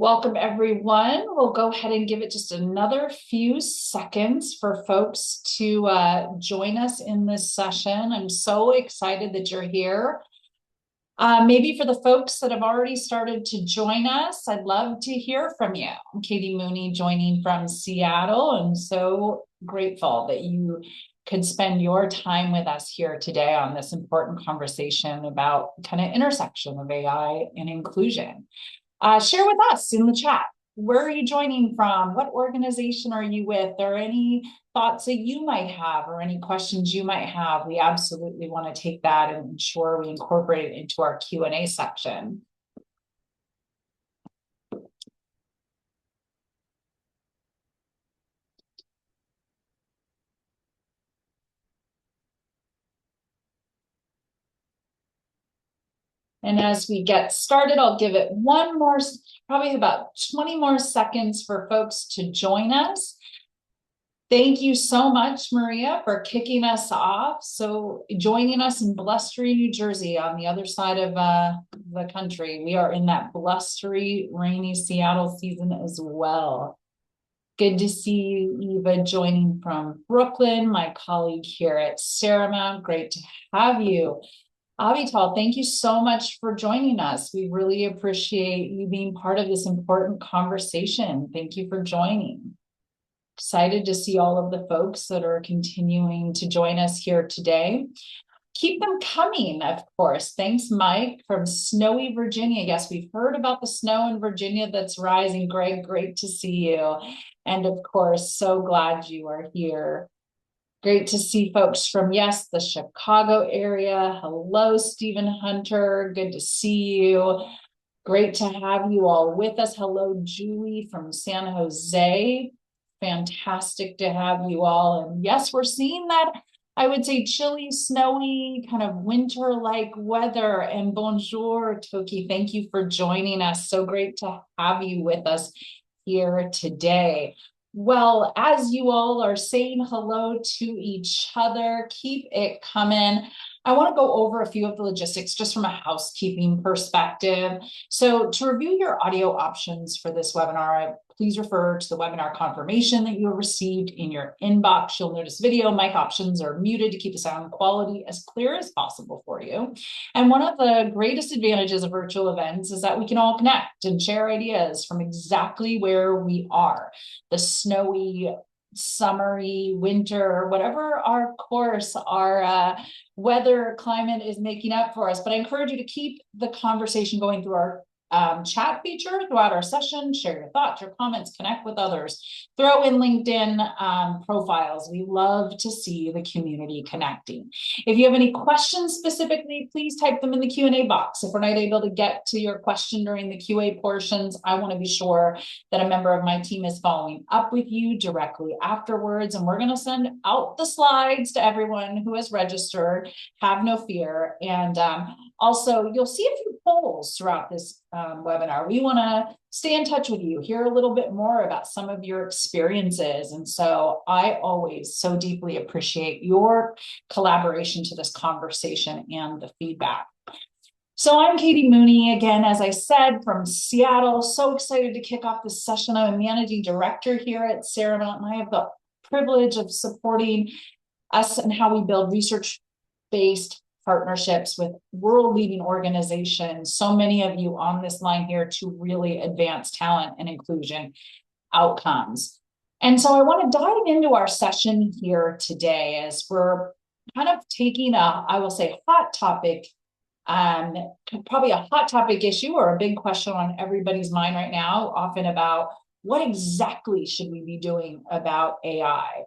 Welcome, everyone. We'll go ahead and give it just another few seconds for folks to join us in this session. I'm so excited that you're here. Maybe for the folks that have already started to join us, I'd love to hear from you. I'm Katie Mooney, joining from Seattle. I'm so grateful that you could spend your time with us here today on this important conversation about kind of intersection of AI and inclusion. Share with us in the chat. Where are you joining from? What organization are you with? Or any thoughts that you might have or any questions you might have? We absolutely want to take that and ensure we incorporate it into our Q&A section. And as we get started, I'll give it one more, probably about 20 more seconds for folks to join us. Thank you so much, Maria, for kicking us off. So joining us in blustery New Jersey on the other side of the country. We are in that blustery, rainy Seattle season as well. Good to see you, Eva, joining from Brooklyn, my colleague here at Saramount. Great to have you. Avital, thank you so much for joining us. We really appreciate you being part of this important conversation. Thank you for joining. Excited to see all of the folks that are continuing to join us here today. Keep them coming, of course. Thanks, Mike, from snowy Virginia. Yes, we've heard about the snow in Virginia that's rising. Greg, great to see you. And of course, so glad you are here. Great to see folks from, yes, the Chicago area. Hello, Stephen Hunter. Good to see you. Great to have you all with us. Hello, Julie from San Jose. Fantastic to have you all. And yes, we're seeing that, I would say, chilly, snowy, kind of winter-like weather. And bonjour, Toki. Thank you for joining us. So great to have you with us here today. Well, as you all are saying hello to each other, keep it coming. I want to go over a few of the logistics just from a housekeeping perspective. So to review your audio options for this webinar, please refer to the webinar confirmation that you have received in your inbox. You'll notice video mic options are muted to keep the sound quality as clear as possible for you. And one of the greatest advantages of virtual events is that we can all connect and share ideas from exactly where we are. The snowy, summery, winter, whatever our course, our weather climate is making up for us. But I encourage you to keep the conversation going through our chat feature throughout our session. Share your thoughts, your comments, connect with others, throw in LinkedIn profiles. We love to see the community connecting. If you have any questions specifically, please type them in the Q&A box. If we're not able to get to your question during the QA portions, I want to be sure that a member of my team is following up with you directly afterwards. And we're going to send out the slides to everyone who has registered. Have no fear. And also, you'll see a few polls throughout this webinar. We want to stay in touch with you, hear a little bit more about some of your experiences. And so I always so deeply appreciate your collaboration to this conversation and the feedback. So I'm Katie Mooney, again, as I said, from Seattle. So excited to kick off this session. I'm a managing director here at Saramount, and I have the privilege of supporting us and how we build research-based partnerships with world-leading organizations, so many of you on this line here, to really advance talent and inclusion outcomes. And so I want to dive into our session here today as we're kind of taking I will say, hot topic, probably a hot topic issue or a big question on everybody's mind right now, often about what exactly should we be doing about AI?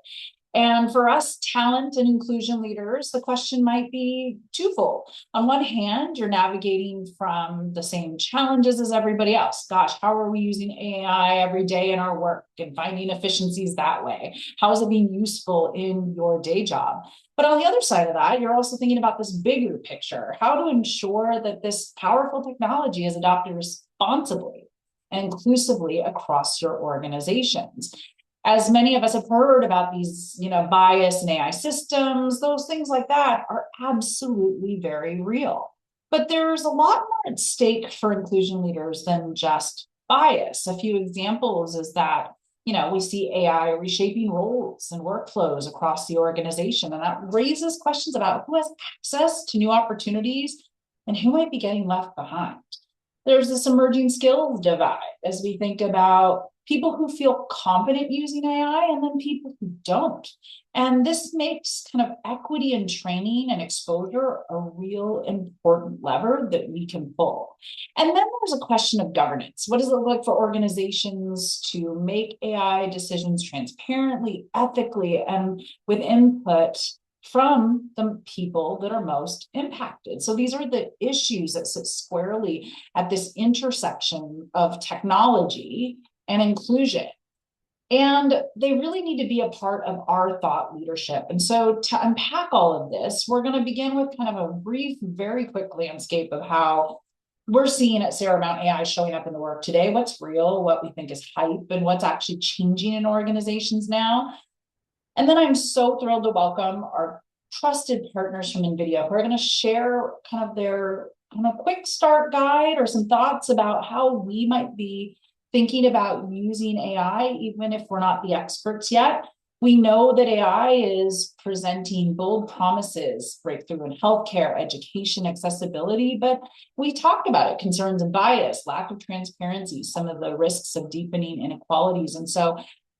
And for us talent and inclusion leaders, the question might be twofold. On one hand, you're navigating from the same challenges as everybody else. Gosh, how are we using AI every day in our work and finding efficiencies that way? How is it being useful in your day job? But on the other side of that, you're also thinking about this bigger picture, how to ensure that this powerful technology is adopted responsibly and inclusively across your organizations. As many of us have heard about these, bias in AI systems, those things like that are absolutely very real. But there's a lot more at stake for inclusion leaders than just bias. A few examples is that, we see AI reshaping roles and workflows across the organization, and that raises questions about who has access to new opportunities and who might be getting left behind. There's this emerging skills divide as we think about people who feel confident using AI and then people who don't. And this makes kind of equity in training and exposure a real important lever that we can pull. And then there's a question of governance. What does it look like for organizations to make AI decisions transparently, ethically, and with input from the people that are most impacted? So these are the issues that sit squarely at this intersection of technology and inclusion. And they really need to be a part of our thought leadership. And so to unpack all of this, we're going to begin with kind of a brief, very quick landscape of how we're seeing at Saramount AI showing up in the work today, what's real, what we think is hype, and what's actually changing in organizations now. And then I'm so thrilled to welcome our trusted partners from NVIDIA who are going to share kind of their kind of quick start guide or some thoughts about how we might be thinking about using AI, even if we're not the experts yet. We know that AI is presenting bold promises, breakthrough in healthcare, education, accessibility, but we talked about it, concerns of bias, lack of transparency, some of the risks of deepening inequalities. And so,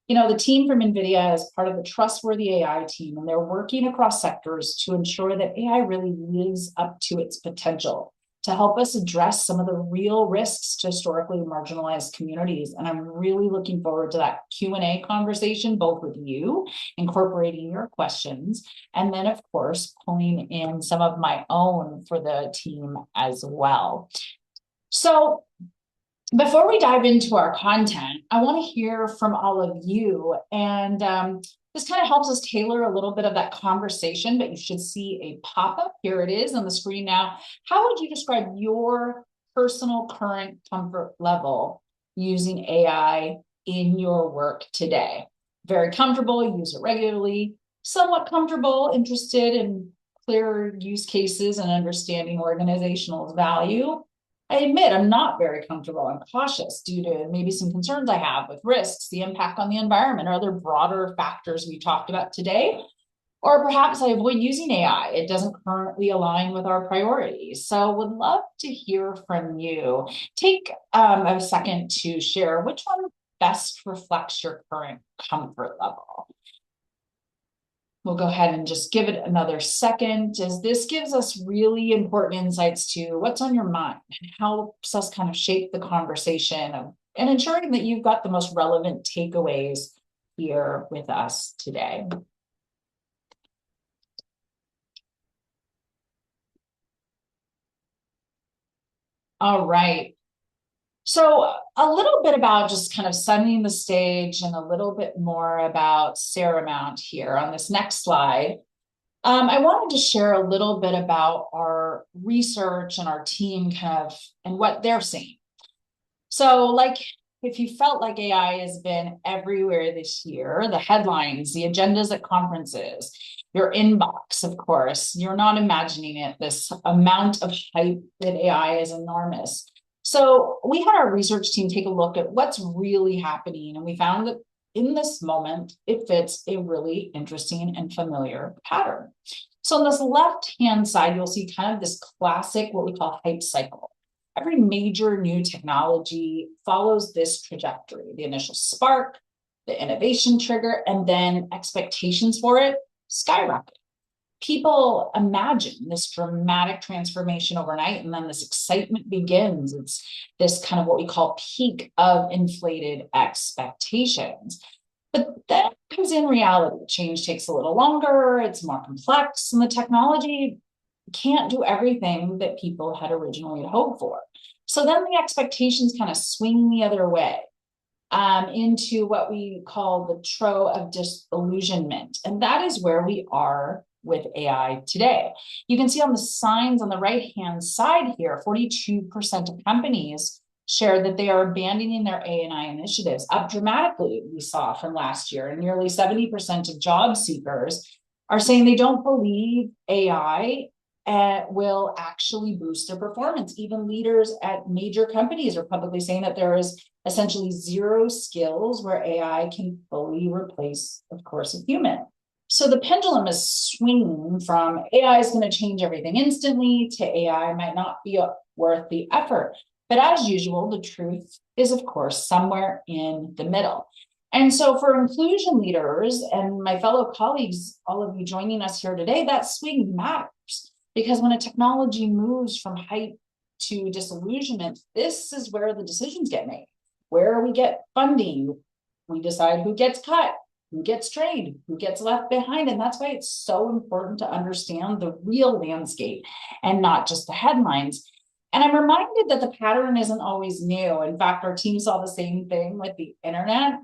the team from NVIDIA is part of the Trustworthy AI team, and they're working across sectors to ensure that AI really lives up to its potential to help us address some of the real risks to historically marginalized communities. And I'm really looking forward to that Q&A conversation, both with you, incorporating your questions, and then, of course, pulling in some of my own for the team as well. So before we dive into our content, I want to hear from all of you. And this kind of helps us tailor a little bit of that conversation, but you should see a pop-up. Here it is on the screen now. How would you describe your personal current comfort level using AI in your work today? Very comfortable, use it regularly, somewhat comfortable, interested in clear use cases and understanding organizational value. I admit I'm not very comfortable. I'm cautious due to maybe some concerns I have with risks, the impact on the environment, or other broader factors we talked about today. Or perhaps I avoid using AI. It doesn't currently align with our priorities. So would love to hear from you. Take a second to share which one best reflects your current comfort level. We'll go ahead and just give it another second, as this gives us really important insights to what's on your mind and helps us kind of shape the conversation and ensuring that you've got the most relevant takeaways here with us today. All right. So a little bit about just kind of setting the stage and a little bit more about Saramount here on this next slide. I wanted to share a little bit about our research and our team kind of and what they're seeing. So if you felt like AI has been everywhere this year, the headlines, the agendas at conferences, your inbox, of course, you're not imagining it. This amount of hype that AI is enormous. So we had our research team take a look at what's really happening, and we found that in this moment, it fits a really interesting and familiar pattern. So on this left-hand side, you'll see kind of this classic, what we call hype cycle. Every major new technology follows this trajectory: the initial spark, the innovation trigger, and then expectations for it skyrocket. People imagine this dramatic transformation overnight, and then this excitement begins. It's this kind of what we call peak of inflated expectations. But then comes in reality. Change takes a little longer, it's more complex, and the technology can't do everything that people had originally hoped for. So then the expectations kind of swing the other way into what we call the trough of disillusionment. And that is where we are with AI today. You can see on the signs on the right-hand side here, 42% of companies share that they are abandoning their AI initiatives, up dramatically, we saw from last year. And nearly 70% of job seekers are saying they don't believe AI will actually boost their performance. Even leaders at major companies are publicly saying that there is essentially zero skills where AI can fully replace, of course, a human. So the pendulum is swinging from AI is going to change everything instantly to AI might not be worth the effort. But as usual, the truth is, of course, somewhere in the middle. And so for inclusion leaders and my fellow colleagues, all of you joining us here today, that swing matters. Because when a technology moves from hype to disillusionment, this is where the decisions get made, where we get funding, we decide who gets cut, who gets trained, who gets left behind. And that's why it's so important to understand the real landscape and not just the headlines. And I'm reminded that the pattern isn't always new. In fact, our team saw the same thing with the internet.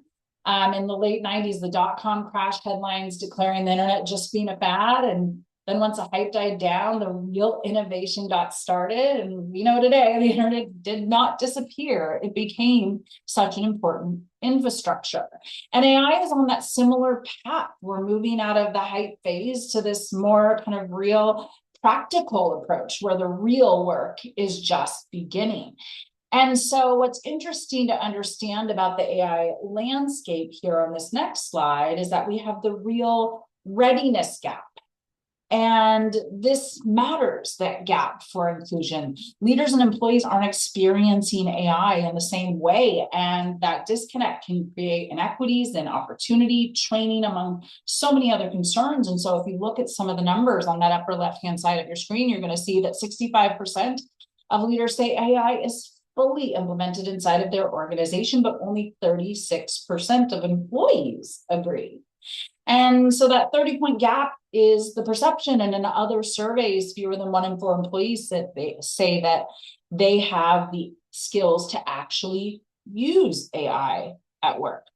In the late 90s, the dot-com crash headlines declaring the internet just being a fad. And then once the hype died down, the real innovation got started. And we know today, the internet did not disappear. It became such an important infrastructure. And AI is on that similar path. We're moving out of the hype phase to this more kind of real practical approach where the real work is just beginning. And so what's interesting to understand about the AI landscape here on this next slide is that we have the real readiness gap. And this matters, that gap for inclusion. Leaders and employees aren't experiencing AI in the same way, and that disconnect can create inequities and opportunity, training, among so many other concerns. And so if you look at some of the numbers on that upper left-hand side of your screen, you're going to see that 65% of leaders say AI is fully implemented inside of their organization, but only 36% of employees agree. And so that 30-point gap is the perception. And in other surveys, fewer than 1 in 4 employees that they say that they have the skills to actually use AI at work.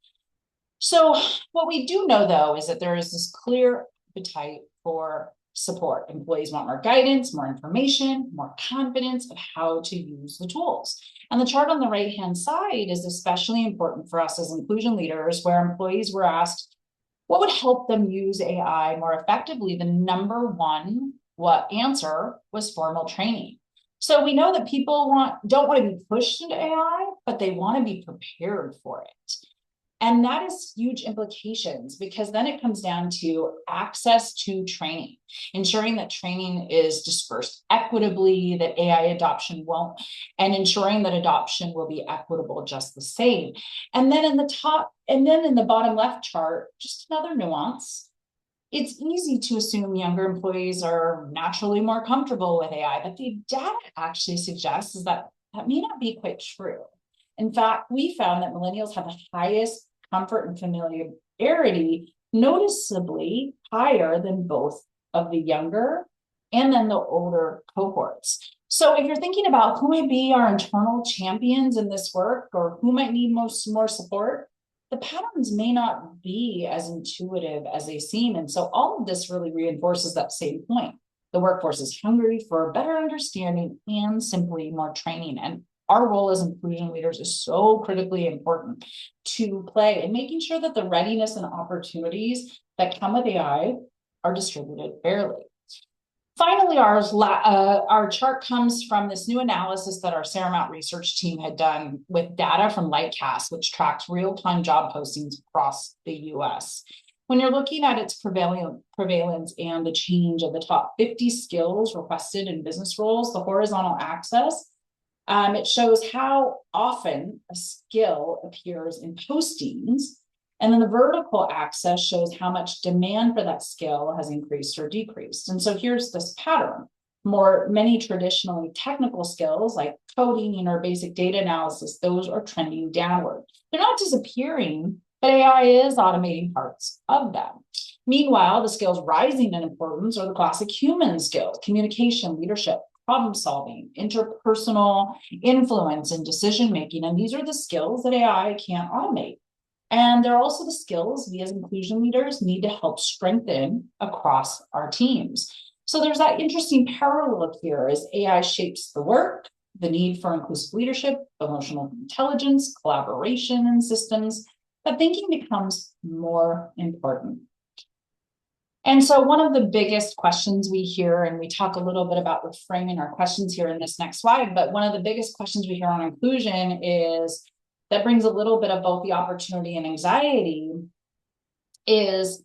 So what we do know, though, is that there is this clear appetite for support. Employees want more guidance, more information, more confidence of how to use the tools. And the chart on the right-hand side is especially important for us as inclusion leaders, where employees were asked, what would help them use AI more effectively? The number one answer was formal training. So we know that people don't want to be pushed into AI, but they want to be prepared for it. And that has huge implications because then it comes down to access to training, ensuring that training is dispersed equitably, that AI adoption won't, and ensuring that adoption will be equitable just the same. And then in the bottom left chart, just another nuance. It's easy to assume younger employees are naturally more comfortable with AI, but the data actually suggests is that may not be quite true. In fact, we found that millennials have the highest comfort and familiarity, noticeably higher than both of the younger and then the older cohorts. So if you're thinking about who might be our internal champions in this work or who might need more support, the patterns may not be as intuitive as they seem. And so all of this really reinforces that same point. The workforce is hungry for better understanding and simply more training. And our role as inclusion leaders is so critically important to play in making sure that the readiness and opportunities that come with AI are distributed fairly. Finally, our chart comes from this new analysis that our Saramount research team had done with data from Lightcast, which tracks real-time job postings across the US. When you're looking at its prevalence and the change of the top 50 skills requested in business roles, the horizontal axis, it shows how often a skill appears in postings. And then the vertical axis shows how much demand for that skill has increased or decreased. And so here's this pattern. Many traditionally technical skills like coding or basic data analysis, those are trending downward. They're not disappearing, but AI is automating parts of them. Meanwhile, the skills rising in importance are the classic human skills: communication, leadership, problem solving, interpersonal influence, and decision making. And these are the skills that AI can't automate. And they're also the skills we as inclusion leaders need to help strengthen across our teams. So there's that interesting parallel here as AI shapes the work, the need for inclusive leadership, emotional intelligence, collaboration, and systems, that thinking becomes more important. And so one of the biggest questions we hear, and we talk a little bit about reframing our questions here in this next slide, but one of the biggest questions we hear on inclusion is that brings a little bit of both the opportunity and anxiety is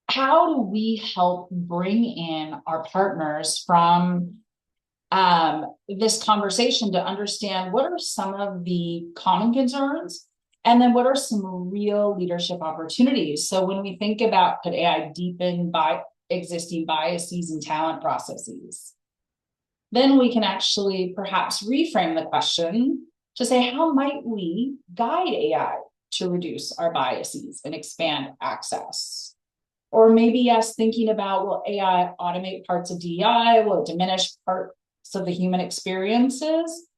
how do we help bring in our partners from this conversation to understand what are some of the common concerns and then what are some real leadership opportunities. So when we think about could AI deepen by existing biases and talent processes, then we can actually perhaps reframe the question to say, how might we guide AI to reduce our biases and expand access? Or maybe, yes, thinking about, will AI automate parts of DEI? Will it diminish parts of the human experiences?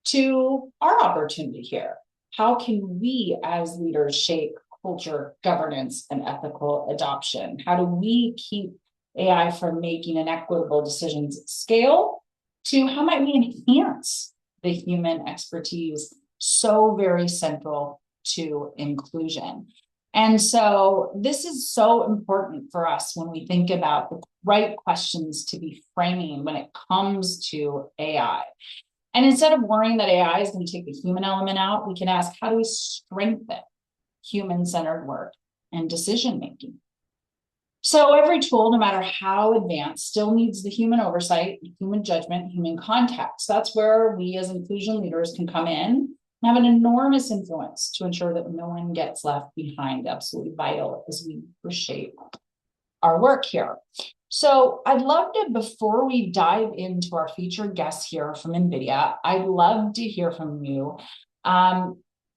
To our opportunity here, how can we as leaders shape culture, governance, and ethical adoption? How do we keep AI from making inequitable decisions at scale? To how might we enhance the human expertise so very central to inclusion? And so this is so important for us when we think about the right questions to be framing when it comes to AI. And instead of worrying that AI is going to take the human element out, we can ask, how do we strengthen human-centered work and decision-making? So every tool, no matter how advanced, still needs the human oversight, human judgment, human context. That's where we as inclusion leaders can come in and have an enormous influence to ensure that no one gets left behind. Absolutely vital as we reshape our work here. So I'd love to, before we dive into our featured guests here from NVIDIA, I'd love to hear from you.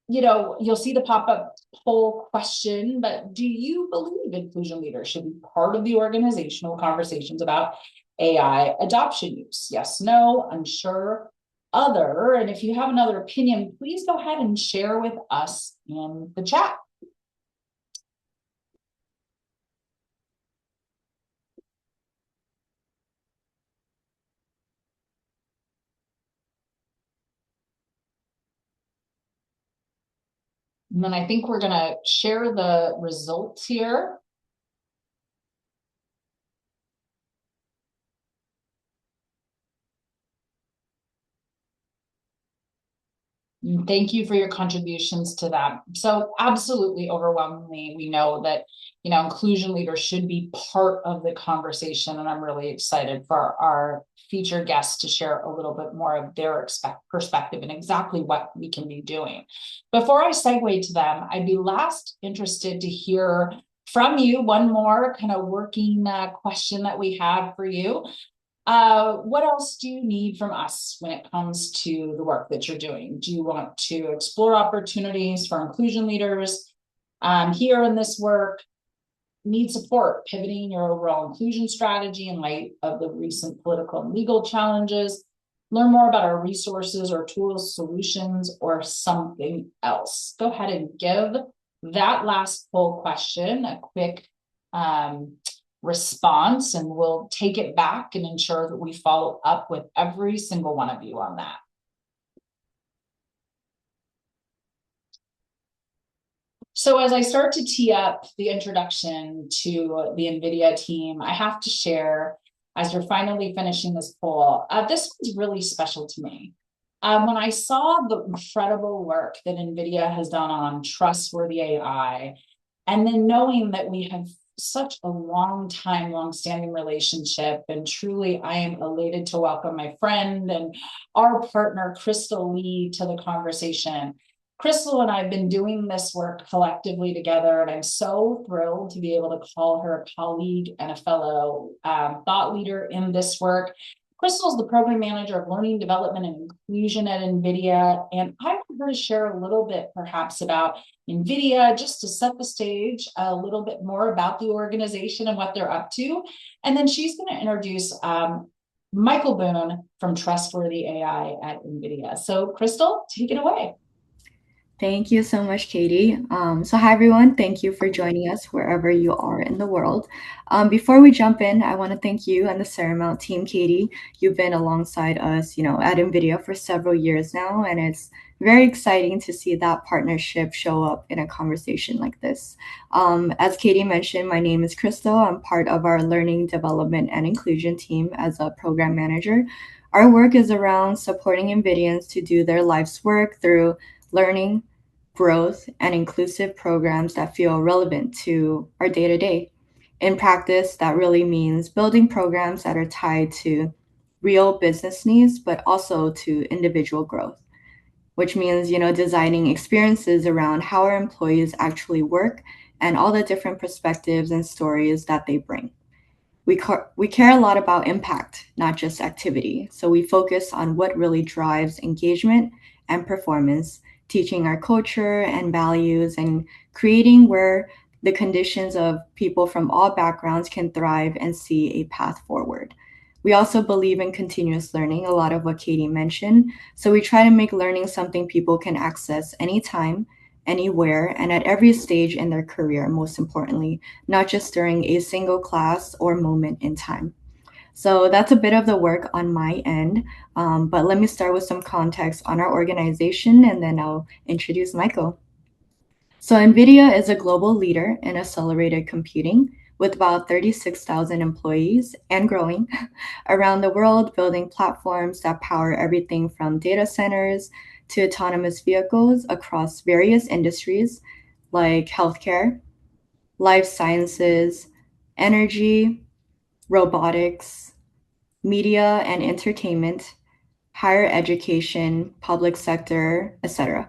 You'll see the pop-up poll question, but do you believe inclusion leaders should be part of the organizational conversations about AI adoption use? Yes, no, unsure, other. And if you have another opinion, please go ahead and share with us in the chat. And then I think we're going to share the results here. Thank you for your contributions to that. So absolutely overwhelmingly, we know that, inclusion leaders should be part of the conversation. And I'm really excited for our featured guests to share a little bit more of their perspective and exactly what we can be doing. Before I segue to them, I'd be last interested to hear from you one more kind of working question that we have for you. What else do you need from us when it comes to the work that you're doing? Do you want to explore opportunities for inclusion leaders here in this work? Need support pivoting your overall inclusion strategy in light of the recent political and legal challenges? Learn more about our resources or tools, solutions, or something else. Go ahead and give that last poll question a quick response, and we'll take it back and ensure that we follow up with every single one of you on that. So as I start to tee up the introduction to the NVIDIA team, I have to share, as we're finally finishing this poll, this one's really special to me. When I saw the incredible work that NVIDIA has done on trustworthy AI, and then knowing that we have such a long-standing relationship, and truly I am elated to welcome my friend and our partner, Crystal Lee, to the conversation. Crystal and I have been doing this work collectively together, and I'm so thrilled to be able to call her a colleague and a fellow thought leader in this work. Crystal is the program manager of learning development and inclusion at NVIDIA, and I want her to share a little bit perhaps about NVIDIA, just to set the stage a little bit more about the organization and what they're up to. And then she's going to introduce Michael Boone from Trustworthy AI at NVIDIA. So Crystal, take it away. Thank you so much, Katie. Hi everyone. Thank you for joining us wherever you are in the world. Before we jump in, I want to thank you and the Seramount team, Katie. You've been alongside us, at NVIDIA for several years now, and it's very exciting to see that partnership show up in a conversation like this. As Katie mentioned, my name is Crystal. I'm part of our learning, development, and inclusion team as a program manager. Our work is around supporting NVIDIAns to do their life's work through learning, growth, and inclusive programs that feel relevant to our day to day. In practice, that really means building programs that are tied to real business needs, but also to individual growth, which means, designing experiences around how our employees actually work and all the different perspectives and stories that they bring. We care a lot about impact, not just activity. So we focus on what really drives engagement and performance, teaching our culture and values, and creating where the conditions of people from all backgrounds can thrive and see a path forward. We also believe in continuous learning, a lot of what Katie mentioned. So we try to make learning something people can access anytime, anywhere, and at every stage in their career, most importantly, not just during a single class or moment in time. So that's a bit of the work on my end. But let me start with some context on our organization and then I'll introduce Michael. So, NVIDIA is a global leader in accelerated computing with about 36,000 employees and growing around the world, building platforms that power everything from data centers to autonomous vehicles across various industries like healthcare, life sciences, energy, robotics, media and entertainment, higher education, public sector, etc.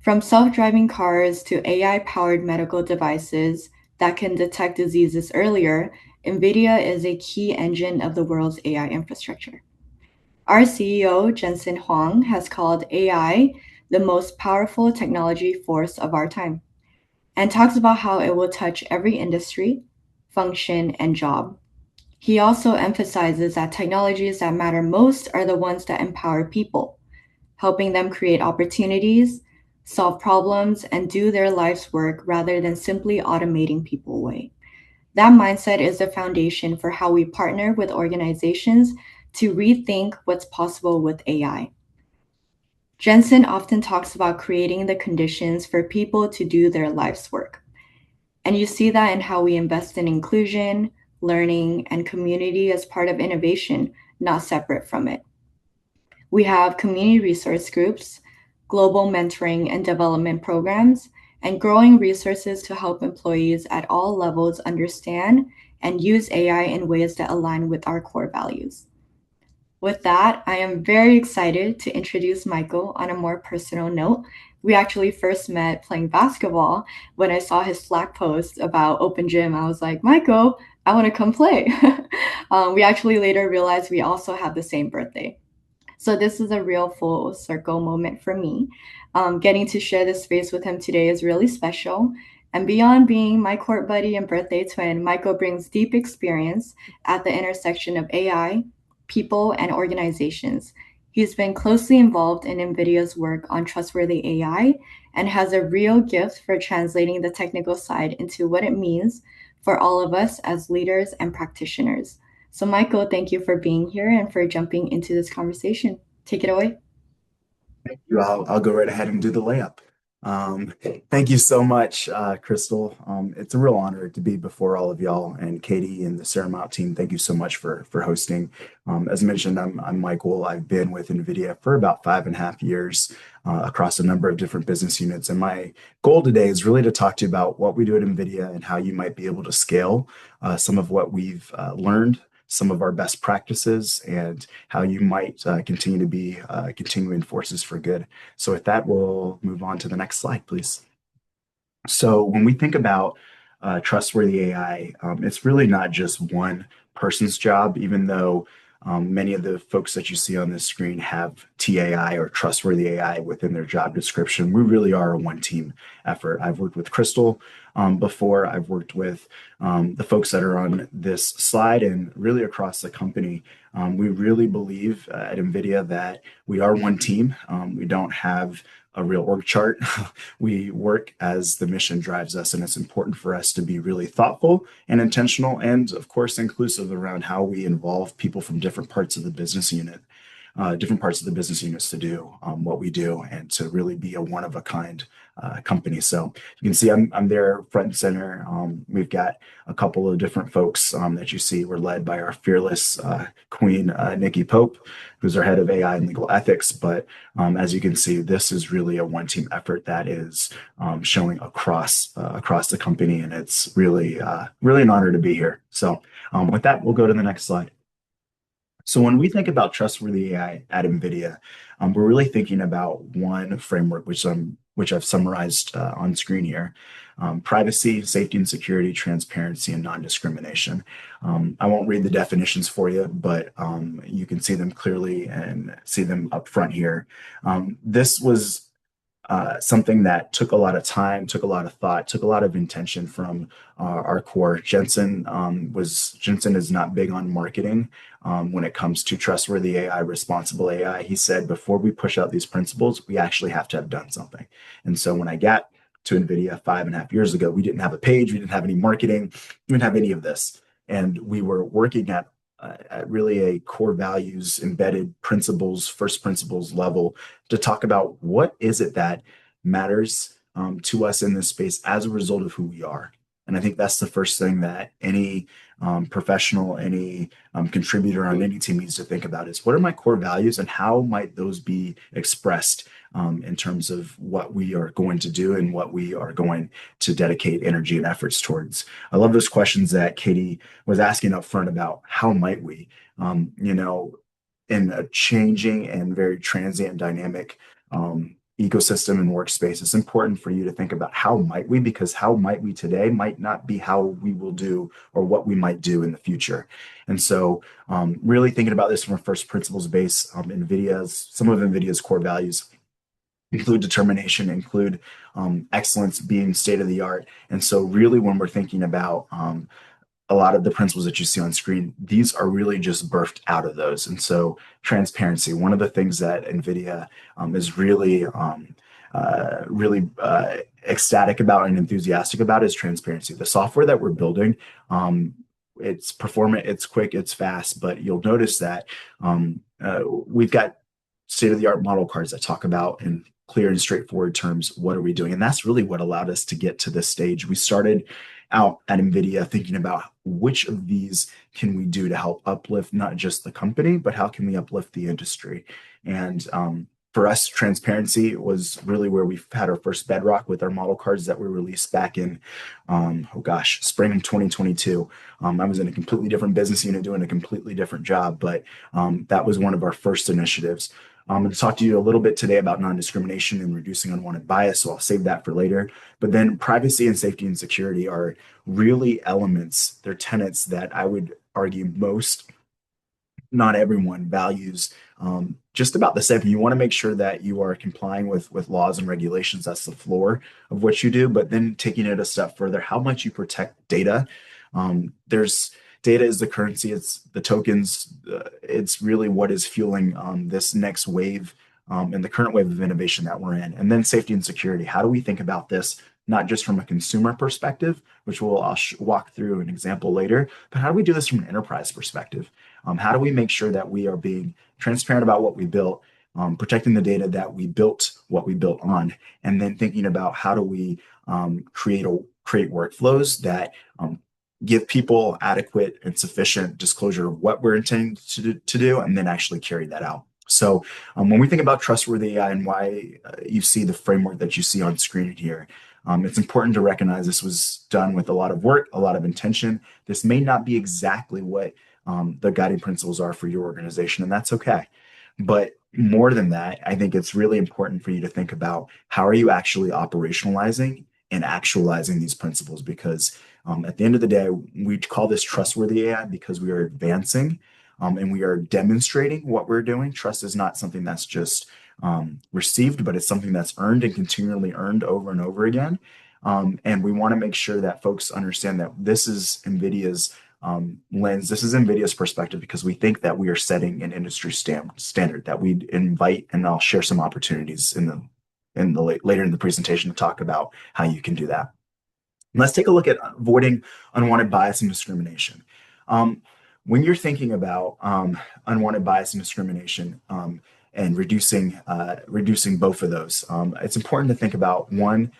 From self driving cars to AI powered medical devices that can detect diseases earlier, NVIDIA is a key engine of the world's AI infrastructure. Our CEO, Jensen Huang, has called AI the most powerful technology force of our time and talks about how it will touch every industry, function, and job. He also emphasizes that technologies that matter most are the ones that empower people, helping them create opportunities, solve problems, and do their life's work rather than simply automating people away. That mindset is the foundation for how we partner with organizations to rethink what's possible with AI. Jensen often talks about creating the conditions for people to do their life's work. And you see that in how we invest in inclusion, learning, and community as part of innovation, not separate from it. We have community resource groups, global mentoring and development programs, and growing resources to help employees at all levels understand and use AI in ways that align with our core values. With that, I am very excited to introduce Michael on a more personal note. We actually first met playing basketball. When I saw his Slack post about open gym, I was like, Michael, I want to come play. We actually later realized we also have the same birthday. So this is a real full circle moment for me. Getting to share this space with him today is really special. And beyond being my court buddy and birthday twin, Michael brings deep experience at the intersection of AI, people, and organizations. He's been closely involved in NVIDIA's work on trustworthy AI and has a real gift for translating the technical side into what it means for all of us as leaders and practitioners. So, Michael, thank you for being here and for jumping into this conversation. Take it away. Thank you. I'll go right ahead and do the layup. Um, Thank you so much, Crystal. It's a real honor to be before all of y'all and Katie and the Seramount team. Thank you so much for hosting. As mentioned, I'm Michael. I've been with NVIDIA for about 5.5 years across a number of different business units. And my goal today is really to talk to you about what we do at NVIDIA and how you might be able to scale some of what we've learned, some of our best practices, and how you might continue to be continuing forces for good. So with that, we'll move on to the next slide, please. So when we think about trustworthy AI, it's really not just one person's job, even though many of the folks that you see on this screen have TAI or trustworthy AI within their job description. We really are a one team effort. I've worked with Crystal before. I've worked with the folks that are on this slide and really across the company. We really believe at NVIDIA that we are one team. We don't have a real org chart. We work as the mission drives us, and it's important for us to be really thoughtful and intentional, and of course, inclusive around how we involve people from different parts of the business unit, different parts of the business units to do what we do, and to really be a one of a kind company. So you can see I'm there front and center. We've got a couple of different folks that you see. We're led by our fearless queen, Nikki Pope, who's our head of AI and legal ethics. But as you can see, this is really a one team effort that is showing across the company, and it's really really an honor to be here. So with that, we'll go to the next slide. So when we think about trustworthy AI at NVIDIA, we're really thinking about one framework, which I've summarized on screen here: privacy, safety and security, transparency, and non-discrimination. I won't read the definitions for you, but you can see them clearly and see them up front here. This was something that took a lot of time, took a lot of thought, took a lot of intention from our core. Jensen is not big on marketing when it comes to trustworthy AI, responsible AI. He said, before we push out these principles, we actually have to have done something. And so when I got to NVIDIA 5.5 years ago, we didn't have a page, we didn't have any marketing, we didn't have any of this. And we were working at really a core values, embedded principles, first principles level to talk about what is it that matters to us in this space as a result of who we are. And I think that's the first thing that any professional, any contributor on any team needs to think about is, what are my core values and how might those be expressed in terms of what we are going to do and what we are going to dedicate energy and efforts towards. I love those questions that Katie was asking up front about how might we, in a changing and very transient dynamic ecosystem and workspace, it's important for you to think about how might we, because how might we today might not be how we will do or what we might do in the future. And so really thinking about this from a first principles base, some of NVIDIA's core values include determination, include excellence, being state of the art. And so really when we're thinking about a lot of the principles that you see on screen, these are really just birthed out of those. And so transparency, one of the things that NVIDIA is really ecstatic about and enthusiastic about is transparency. The software that we're building, it's performant, it's quick, it's fast, but you'll notice that we've got state-of-the-art model cards that talk about in clear and straightforward terms, what are we doing? And that's really what allowed us to get to this stage. We started out at NVIDIA thinking about which of these can we do to help uplift not just the company, but how can we uplift the industry? And for us, transparency was really where we've had our first bedrock with our model cards that were released back in, spring of 2022. I was in a completely different business unit doing a completely different job, but that was one of our first initiatives. I'm going to talk to you a little bit today about non-discrimination and reducing unwanted bias, so I'll save that for later. But then privacy and safety and security are really elements, they're tenets that I would argue most, not everyone values just about the same. You want to make sure that you are complying with laws and regulations. That's the floor of what you do. But then taking it a step further, how much you protect data. There's data is the currency. It's the tokens. It's really what is fueling this next wave and the current wave of innovation that we're in. And then safety and security. How do we think about this, not just from a consumer perspective, which I'll walk through an example later, but how do we do this from an enterprise perspective? How do we make sure that we are being transparent about what we built, protecting the data that we built, what we built on, and then thinking about how do we create workflows that give people adequate and sufficient disclosure of what we're intending to do, and then actually carry that out. So when we think about trustworthy AI and why you see the framework that you see on screen here, it's important to recognize this was done with a lot of work, a lot of intention. This may not be exactly what the guiding principles are for your organization, and that's okay. But more than that, I think it's really important for you to think about how are you actually operationalizing and actualizing these principles, because at the end of the day, we call this trustworthy AI because we are advancing and we are demonstrating what we're doing. Trust is not something that's just received, but it's something that's earned and continually earned over and over again. And we want to make sure that folks understand that this is NVIDIA's lens. This is NVIDIA's perspective because we think that we are setting an industry standard that we invite, and I'll share some opportunities later in the presentation to talk about how you can do that. Let's take a look at avoiding unwanted bias and discrimination. When you're thinking about unwanted bias and discrimination and reducing both of those, it's important to think about one,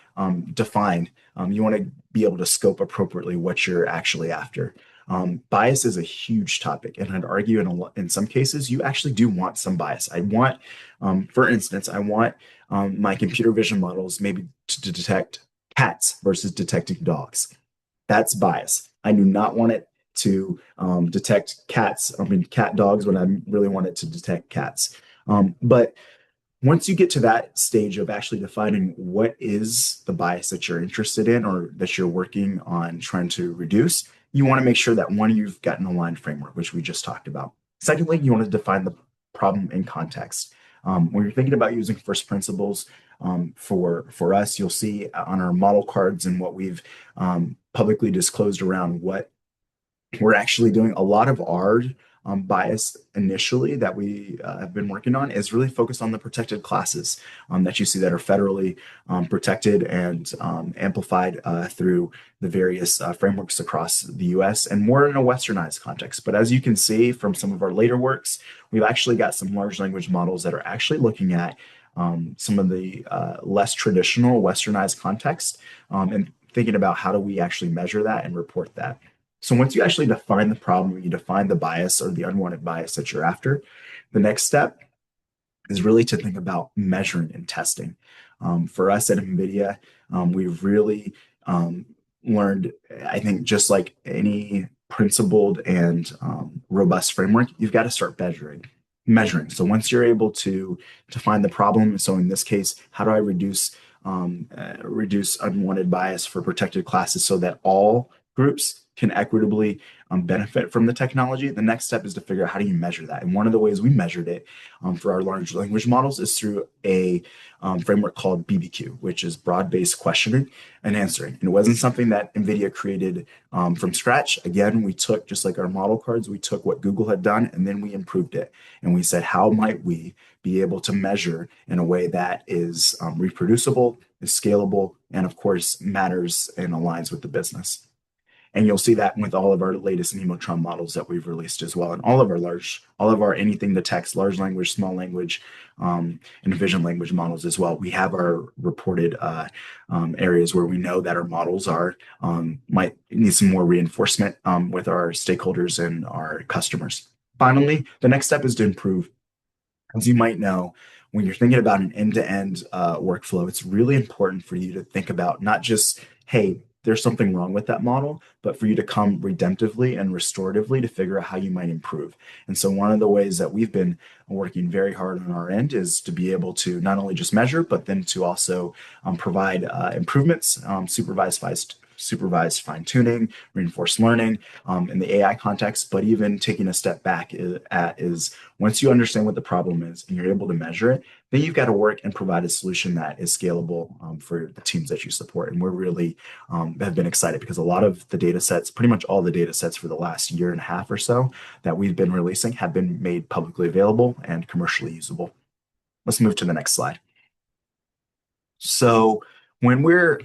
define. You want to be able to scope appropriately what you're actually after. Bias is a huge topic, and I'd argue in some cases you actually do want some bias. For instance, I want my computer vision models maybe to detect cats versus detecting dogs. That's bias. I do not want it to detect cat dogs when I really want it to detect cats. But once you get to that stage of actually defining what is the bias that you're interested in or that you're working on trying to reduce, you want to make sure that one, you've got an aligned framework, which we just talked about. Secondly, you want to define the problem in context. When you're thinking about using first principles, for us, you'll see on our model cards and what we've publicly disclosed around what we're actually doing. A lot of our bias initially that we have been working on is really focused on the protected classes that you see that are federally protected and amplified through the various frameworks across the US and more in a westernized context. But as you can see from some of our later works, we've actually got some large language models that are actually looking at some of the less traditional westernized context and thinking about how do we actually measure that and report that. So once you actually define the problem, you define the bias or the unwanted bias that you're after, the next step is really to think about measuring and testing. For us at NVIDIA, we've really learned, I think, just like any principled and robust framework, you've got to start measuring. So once you're able to define the problem, so in this case, how do I reduce unwanted bias for protected classes so that all groups can equitably benefit from the technology? The next step is to figure out how do you measure that. And one of the ways we measured it for our large language models is through a framework called BBQ, which is broad-based questioning and answering. And it wasn't something that NVIDIA created from scratch. Again, we took, just like our model cards, we took what Google had done and then we improved it. And we said, how might we be able to measure in a way that is reproducible, is scalable, and of course matters and aligns with the business. And you'll see that with all of our latest Nemotron models that we've released as well. And all of our anything to text, large language, small language, and vision language models as well. We have our reported areas where we know that our models might need some more reinforcement with our stakeholders and our customers. Finally, the next step is to improve. As you might know, when you're thinking about an end-to-end workflow, it's really important for you to think about not just, hey, there's something wrong with that model, but for you to come redemptively and restoratively to figure out how you might improve. And so one of the ways that we've been working very hard on our end is to be able to not only just measure, but then to also provide improvements, supervised fine-tuning, reinforced learning in the AI context, but even taking a step back is once you understand what the problem is and you're able to measure it, then you've got to work and provide a solution that is scalable for the teams that you support. And we're really have been excited because a lot of the data sets, pretty much all the data sets for the last year and a half or so that we've been releasing have been made publicly available and commercially usable. Let's move to the next slide. So when we're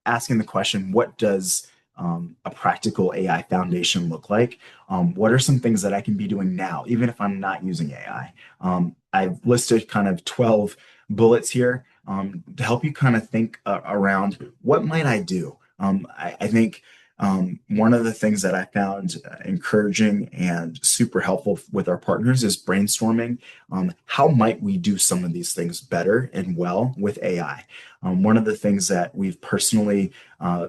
asking the question, what does a practical AI foundation look like? What are some things that I can be doing now, even if I'm not using AI? I've listed kind of 12 bullets here to help you kind of think around what might I do? I think one of the things that I found encouraging and super helpful with our partners is brainstorming how might we do some of these things better and well with AI. One of the things that we've personally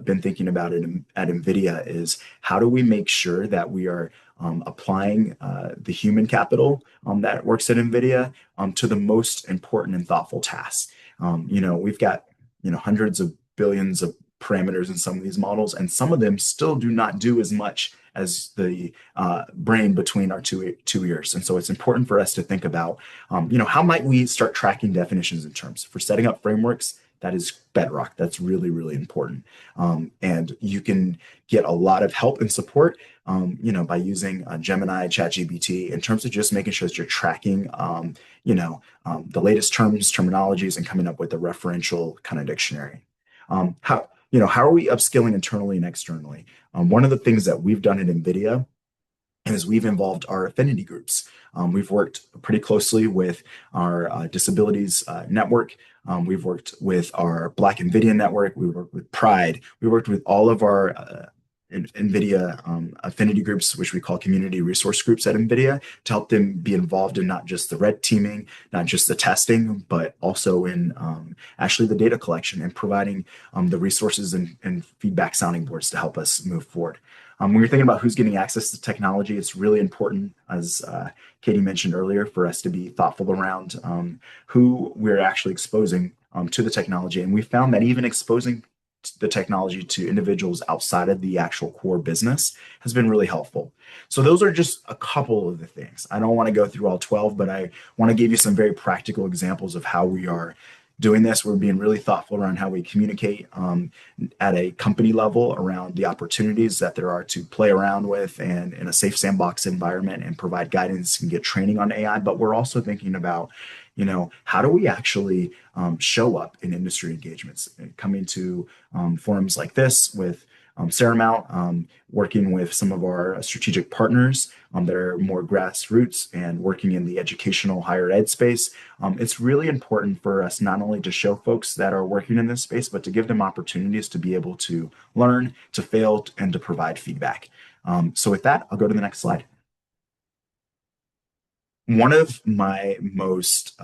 been thinking about at NVIDIA is how do we make sure that we are applying the human capital that works at NVIDIA to the most important and thoughtful tasks. We've got hundreds of billions of parameters in some of these models, and some of them still do not do as much as the brain between our two ears. And so it's important for us to think about, how might we start tracking definitions and terms for setting up frameworks, That is bedrock. That's really, really important. And you can get a lot of help and support, by using Gemini, ChatGPT in terms of just making sure that you're tracking, the latest terms, terminologies, and coming up with a referential kind of dictionary. How are we upskilling internally and externally? One of the things that we've done at NVIDIA is we've involved our affinity groups. We've worked pretty closely with our disabilities network. We've worked with our Black NVIDIA network. We worked with Pride. We worked with all of our NVIDIA affinity groups, which we call community resource groups at NVIDIA, to help them be involved in not just the red teaming, not just the testing, but also in actually the data collection and providing the resources and feedback sounding boards to help us move forward. When you're thinking about who's getting access to technology, it's really important, as Katie mentioned earlier, for us to be thoughtful around who we're actually exposing to the technology. And we found that even exposing the technology to individuals outside of the actual core business has been really helpful. So those are just a couple of the things. I don't want to go through all 12, but I want to give you some very practical examples of how we are doing this. We're being really thoughtful around how we communicate at a company level around the opportunities that there are to play around with and in a safe sandbox environment and provide guidance and get training on AI. But we're also thinking about, how do we actually show up in industry engagements, coming to forums like this with Saramount, working with some of our strategic partners that are more grassroots and working in the educational higher ed space. It's really important for us not only to show folks that are working in this space, but to give them opportunities to be able to learn, to fail, and to provide feedback. So with that, I'll go to the next slide. One of my most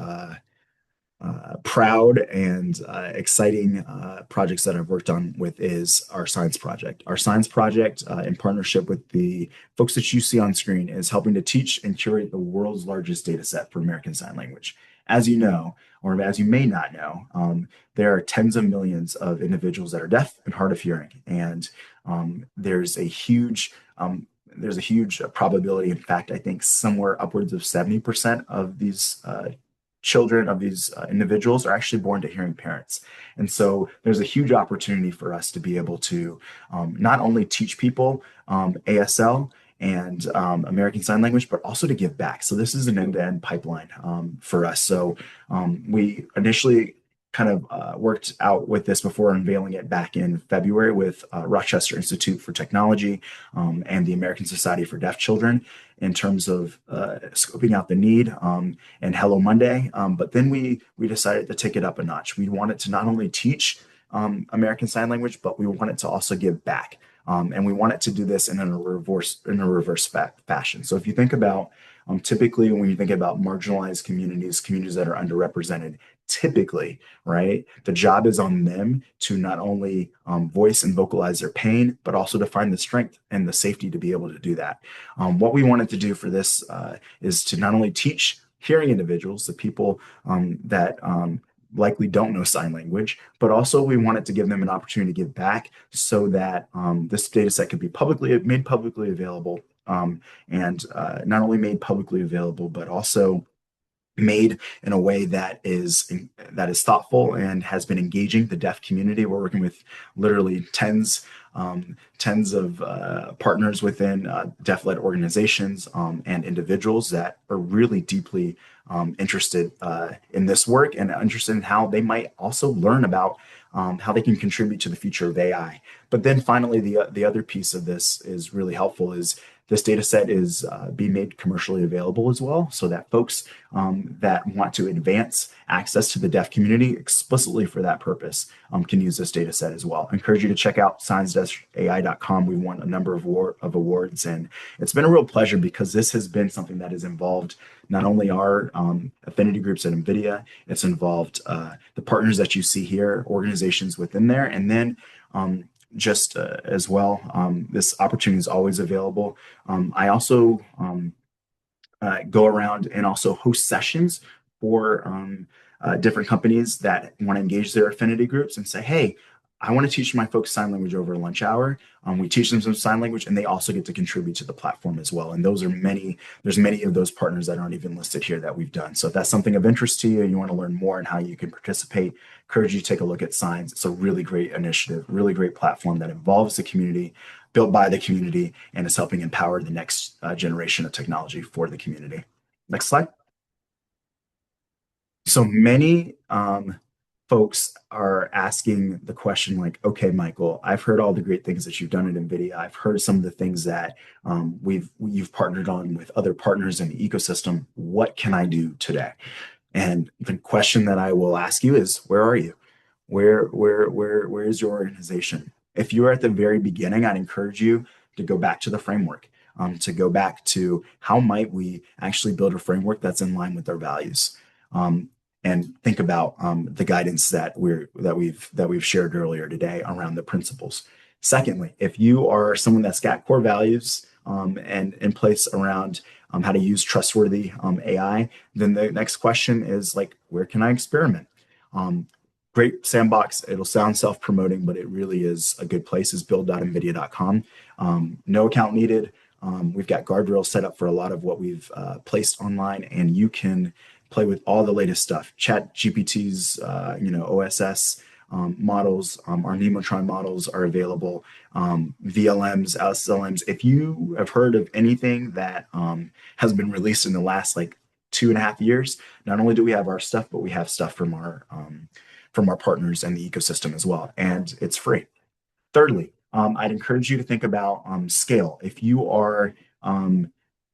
proud and exciting projects that I've worked on with is our science project. Our science project, in partnership with the folks that you see on screen, is helping to teach and curate the world's largest data set for American Sign Language. As you know, or as you may not know, there are tens of millions of individuals that are deaf and hard of hearing, and there's a huge probability. In fact, I think somewhere upwards of 70% of these children of these individuals are actually born to hearing parents. And so there's a huge opportunity for us to be able to not only teach people ASL and American Sign Language, but also to give back. So this is an end-to-end pipeline for us. So we initially kind of worked out with this before unveiling it back in February with Rochester Institute for Technology and the American Society for Deaf Children in terms of scoping out the need and Hello Monday. But then we decided to take it up a notch. We wanted to not only teach American Sign Language, but we wanted to also give back. And we wanted to do this in a reverse fashion. So if you think about typically when you think about marginalized communities that are underrepresented, typically, right, the job is on them to not only voice and vocalize their pain, but also to find the strength and the safety to be able to do that. What we wanted to do for this is to not only teach hearing individuals, the people that likely don't know sign language, but also we wanted to give them an opportunity to give back so that this data set could be made publicly available, and not only made publicly available, but also made in a way that is thoughtful and has been engaging the deaf community. We're working with literally tens of partners within deaf-led organizations and individuals that are really deeply interested in this work and interested in how they might also learn about how they can contribute to the future of AI. But then finally, the other piece of this is really helpful is this data set is being made commercially available as well, so that folks that want to advance access to the deaf community explicitly for that purpose can use this data set as well. I encourage you to check out signs-ai.com. We won a number of awards, and it's been a real pleasure because this has been something that has involved not only our affinity groups at NVIDIA, it's involved the partners that you see here, organizations within there, and then as well, this opportunity is always available. I also go around and also host sessions for different companies that want to engage their affinity groups and say, hey, I want to teach my folks sign language over lunch hour. We teach them some sign language, and they also get to contribute to the platform as well. And there's many of those partners that aren't even listed here that we've done. So if that's something of interest to you, and you want to learn more on how you can participate, encourage you to take a look at Signs. It's a really great initiative, really great platform that involves the community, built by the community, and is helping empower the next generation of technology for the community. Next slide. So many folks are asking the question like, okay, Michael, I've heard all the great things that you've done at NVIDIA. I've heard some of the things that you've partnered on with other partners in the ecosystem. What can I do today? And the question that I will ask you is, where are you? Where is your organization? If you're at the very beginning, I'd encourage you to go back to the framework, to go back to how might we actually build a framework that's in line with our values. And think about the guidance that we've shared earlier today around the principles. Secondly, if you are someone that's got core values and in place around how to use trustworthy AI, then the next question is like, where can I experiment? Great sandbox. It'll sound self-promoting, but it really is a good place. Is build.nvidia.com. No account needed. We've got guardrails set up for a lot of what we've placed online, and you can play with all the latest stuff. Chat GPT's, OSS models, our Nemotron models are available. VLMs, SLMs. If you have heard of anything that has been released in the last like 2.5 years, not only do we have our stuff, but we have stuff from our partners and the ecosystem as well, and it's free. Thirdly, I'd encourage you to think about scale. If you are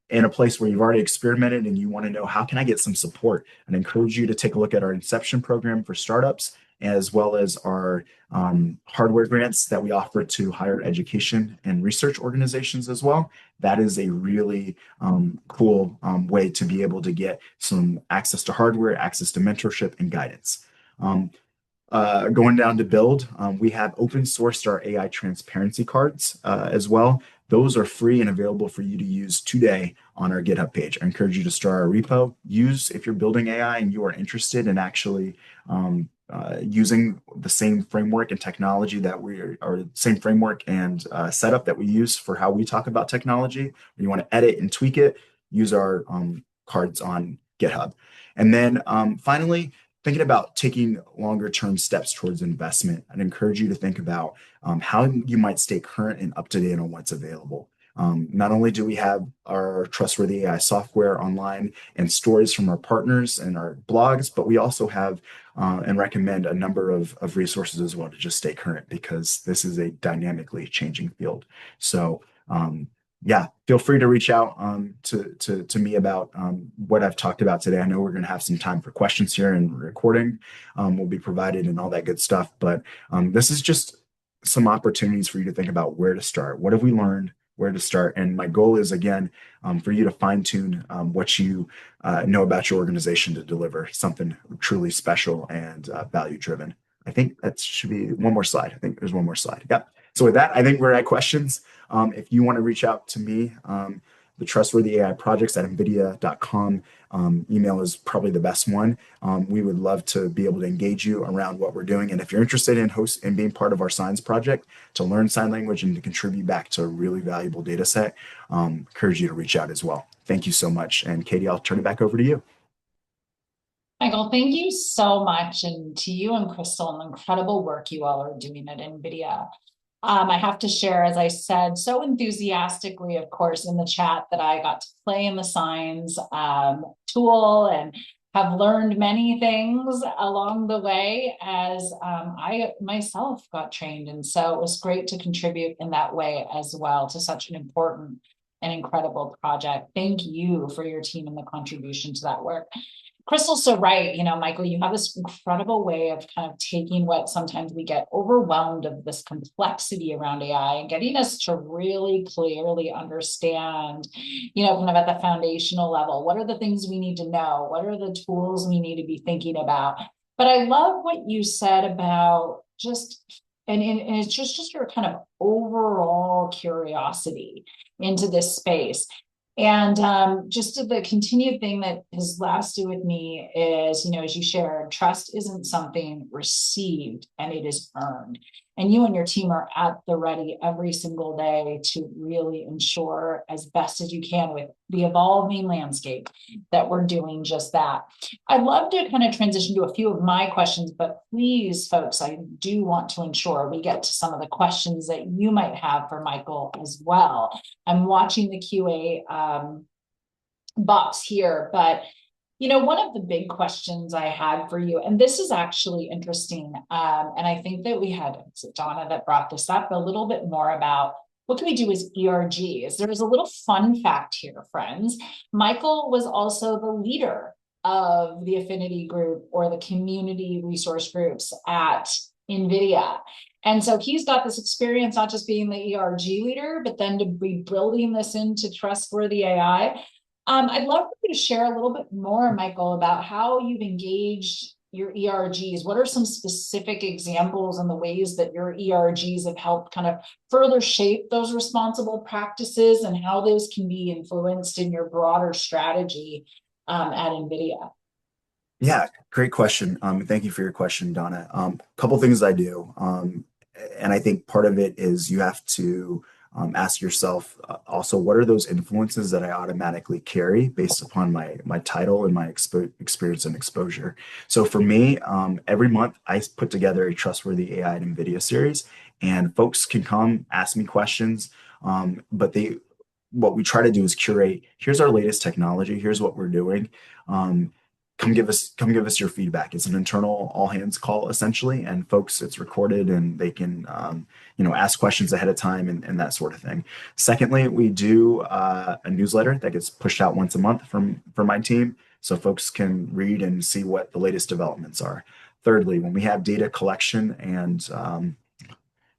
in a place where you've already experimented and you want to know how can I get some support, I'd encourage you to take a look at our Inception program for startups, as well as our hardware grants that we offer to higher education and research organizations as well. That is a really cool way to be able to get some access to hardware, access to mentorship and guidance. Going down to build, we have open sourced our AI transparency cards as well. Those are free and available for you to use today on our GitHub page. I encourage you to start our repo. Use if you're building AI and you are interested in actually using the same framework and technology that same framework and setup that we use for how we talk about technology. Or you want to edit and tweak it, use our cards on GitHub. And then finally, thinking about taking longer term steps towards investment, I'd encourage you to think about how you might stay current and up to date on what's available. Not only do we have our trustworthy AI software online and stories from our partners and our blogs, but we also have and recommend a number of resources as well to just stay current, because this is a dynamically changing field. So yeah, feel free to reach out to me about what I've talked about today. I know we're going to have some time for questions here, and recording will be provided and all that good stuff. But this is just some opportunities for you to think about where to start. What have we learned? Where to start? And my goal is, again, for you to fine tune what you know about your organization to deliver something truly special and value driven. I think that should be one more slide. I think there's one more slide. Yep. So with that, I think we're at questions. If you want to reach out to me, the trustworthy AI projects at nvidia.com email is probably the best one. We would love to be able to engage you around what we're doing. And if you're interested in being part of our Signs project to learn sign language and to contribute back to a really valuable data set, encourage you to reach out as well. Thank you so much. And Katie, I'll turn it back over to you. Michael, thank you so much. And to you and Crystal, and the incredible work you all are doing at NVIDIA. I have to share, as I said, so enthusiastically, of course, in the chat, that I got to play in the Signs tool and have learned many things along the way as I myself got trained. And so it was great to contribute in that way as well to such an important and incredible project. Thank you for your team and the contribution to that work. Crystal's so right. Michael, you have this incredible way of kind of taking what sometimes we get overwhelmed of, this complexity around AI, and getting us to really clearly understand, kind of at the foundational level, what are the things we need to know? What are the tools we need to be thinking about? But I love what you said about and it's just your kind of overall curiosity into this space. And just the continued thing that has lasted with me is, as you shared, trust isn't something received, and it is earned. And you and your team are at the ready every single day to really ensure as best as you can with the evolving landscape that we're doing just that. I'd love to kind of transition to a few of my questions, but please, folks, I do want to ensure we get to some of the questions that you might have for Michael as well. I'm watching the QA box here, but one of the big questions I had for you, and this is actually interesting, and I think that we had Donna that brought this up a little bit more about what can we do as ERGs. There's a little fun fact here, friends. Michael was also the leader of the affinity group or the community resource groups at NVIDIA. And so he's got this experience, not just being the ERG leader, but then to be building this into trustworthy AI. I'd love for you to share a little bit more, Michael, about how you've engaged your ERGs. What are some specific examples and the ways that your ERGs have helped kind of further shape those responsible practices and how those can be influenced in your broader strategy at NVIDIA? Yeah, great question. Thank you for your question, Donna. Couple things I do, and I think part of it is you have to ask yourself also, what are those influences that I automatically carry based upon my title and my experience and exposure? So for me, every month I put together a trustworthy AI at NVIDIA series, and folks can come ask me questions, but what we try to do is curate. Here's our latest technology. Here's what we're doing. Come give us your feedback. It's an internal all hands call essentially, and folks, it's recorded and they can ask questions ahead of time and that sort of thing. Secondly, we do a newsletter that gets pushed out once a month from my team, so folks can read and see what the latest developments are. Thirdly, when we have data collection and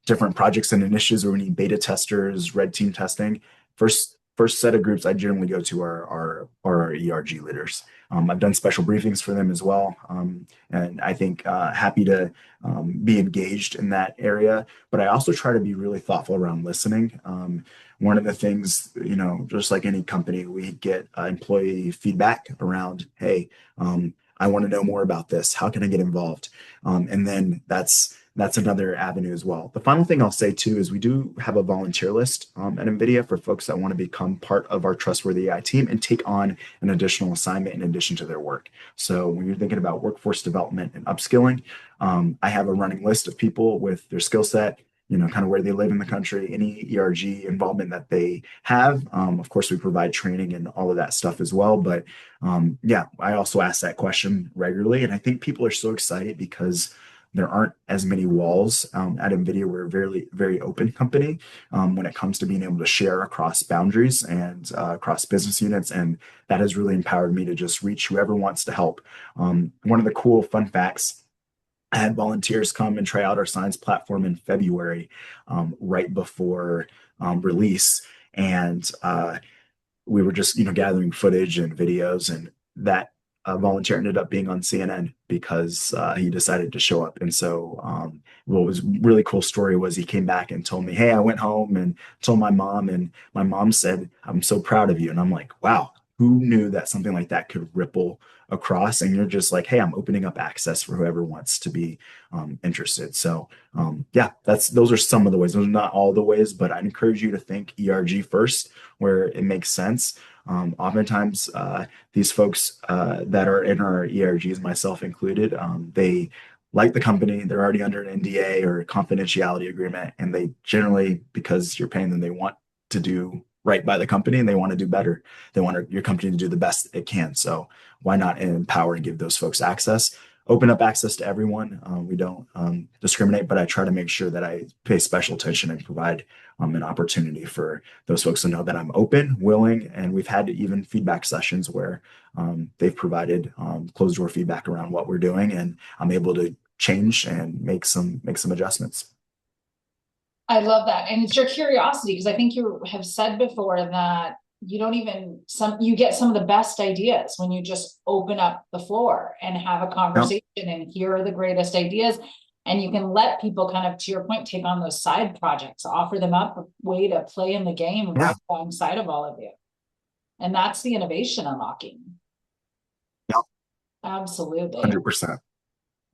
different projects and initiatives where we need beta testers, red team testing. First set of groups I generally go to are our ERG leaders. I've done special briefings for them as well, and I think happy to be engaged in that area. But I also try to be really thoughtful around listening. One of the things, just like any company, we get employee feedback around, hey, I want to know more about this. How can I get involved? And then that's another avenue as well. The final thing I'll say too is we do have a volunteer list at NVIDIA for folks that want to become part of our trustworthy AI team and take on an additional assignment in addition to their work. So when you're thinking about workforce development and upskilling, I have a running list of people with their skill set, kind of where they live in the country, any ERG involvement that they have. Of course, we provide training and all of that stuff as well. But yeah, I also ask that question regularly. And I think people are so excited because there aren't as many walls at NVIDIA. We're a very, very open company when it comes to being able to share across boundaries and across business units. And that has really empowered me to just reach whoever wants to help. One of the cool fun facts, I had volunteers come and try out our science platform in February, right before release. And we were just, gathering footage and videos, and that volunteer ended up being on CNN because he decided to show up. And so, what was really cool story was he came back and told me, "Hey, I went home and told my mom, and my mom said, I'm so proud of you." And I'm like, "Wow, who knew that something like that could ripple across?" And you're just like, "Hey, I'm opening up access for whoever wants to be interested." So, yeah, those are some of the ways. Those are not all the ways, but I'd encourage you to think ERG first where it makes sense. Oftentimes, these folks that are in our ERGs, myself included, they like the company, they're already under an NDA or a confidentiality agreement, and they generally, because you're paying them, they want to do right by the company and they want to do better. They want your company to do the best it can. So why not empower and give those folks access? Open up access to everyone. We don't discriminate, but I try to make sure that I pay special attention and provide an opportunity for those folks to know that I'm open, willing, and we've had even feedback sessions where they've provided closed door feedback around what we're doing, and I'm able to change and make some adjustments. I love that. And it's your curiosity, because I think you have said before that you get some of the best ideas when you just open up the floor and have a conversation and here are the greatest ideas. And you can let people kind of, to your point, take on those side projects, offer them up a way to play in the game right alongside of all of you. And that's the innovation unlocking. Yep. Absolutely. 100%.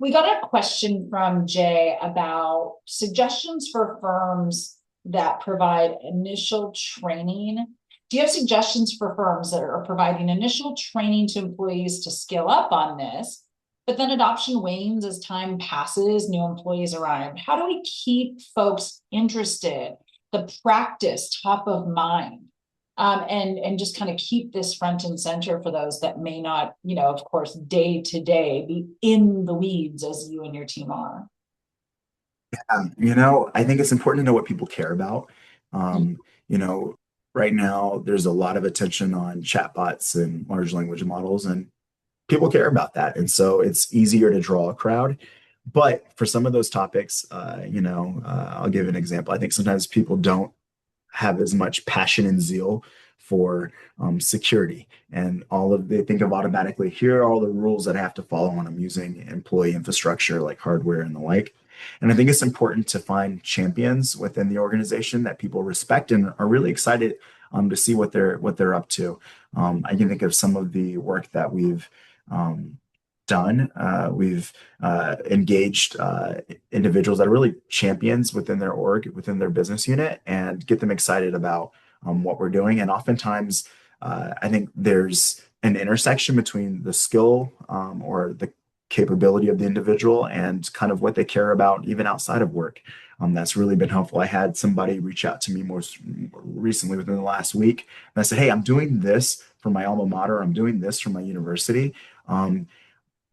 We got a question from Jay about suggestions for firms that provide initial training. Do you have suggestions for firms that are providing initial training to employees to skill up on this, but then adoption wanes as time passes, new employees arrive? How do we keep folks interested, the practice top of mind? And just kind of keep this front and center for those that may not, of course, day to day be in the weeds as you and your team are. I think it's important to know what people care about. Mm. You know, right now there's a lot of attention on chatbots and large language models, and people care about that. And so it's easier to draw a crowd. But for some of those topics, I'll give an example. I think sometimes people don't have as much passion and zeal for security, and they think of automatically, here are all the rules that I have to follow when I'm using employee infrastructure like hardware and the like. And I think it's important to find champions within the organization that people respect and are really excited to see what they're up to. I can think of some of the work that we've um, done. We've engaged individuals that are really champions within their org, within their business unit, and get them excited about what we're doing. And oftentimes, I think there's an intersection between the skill or the capability of the individual and kind of what they care about, even outside of work. That's really been helpful. I had somebody reach out to me most recently within the last week, and I said, "Hey, I'm doing this for my alma mater. I'm doing this for my university. Um,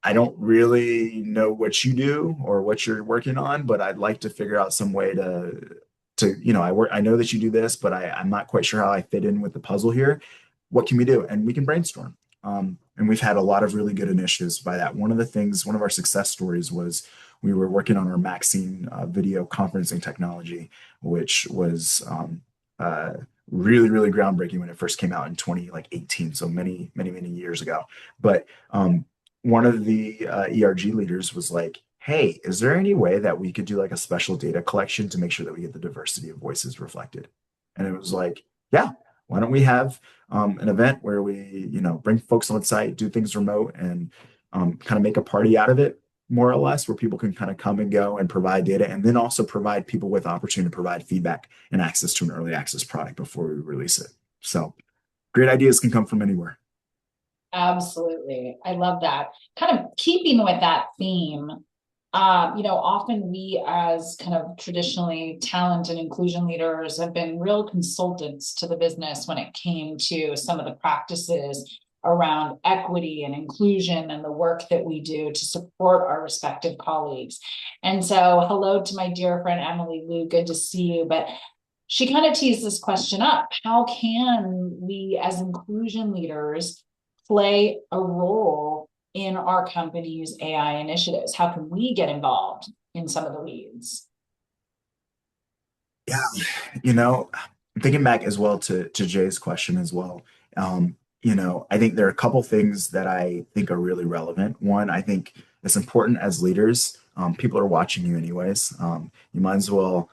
I don't really know what you do or what you're working on, but I'd like to figure out some way I know that you do this, but I'm not quite sure how I fit in with the puzzle here. What can we do?" And we can brainstorm. And we've had a lot of really good initiatives by that. One of our success stories was we were working on our Maxine video conferencing technology, which was really, really groundbreaking when it first came out in 2018, so many, many, many years ago. But one of the ERG leaders was like, "Hey, is there any way that we could do like a special data collection to make sure that we get the diversity of voices reflected?" And it was like, "Yeah, why don't we have an event where we, bring folks on site, do things remote, and kind of make a party out of it, more or less, where people can kind of come and go and provide data, and then also provide people with opportunity to provide feedback and access to an early access product before we release it." So great ideas can come from anywhere. Absolutely. I love that. Kind of keeping with that theme, often we as kind of traditionally talent and inclusion leaders have been real consultants to the business when it came to some of the practices around equity and inclusion and the work that we do to support our respective colleagues. And so hello to my dear friend, Emily Lou, good to see you. But she kind of teased this question up. How can we as inclusion leaders play a role in our company's AI initiatives? How can we get involved in some of the weeds? Yeah, you know, thinking back as well to Jay's question as well. I think there are a couple things that I think are really relevant. One, I think it's important as leaders. People are watching you anyways. You might as well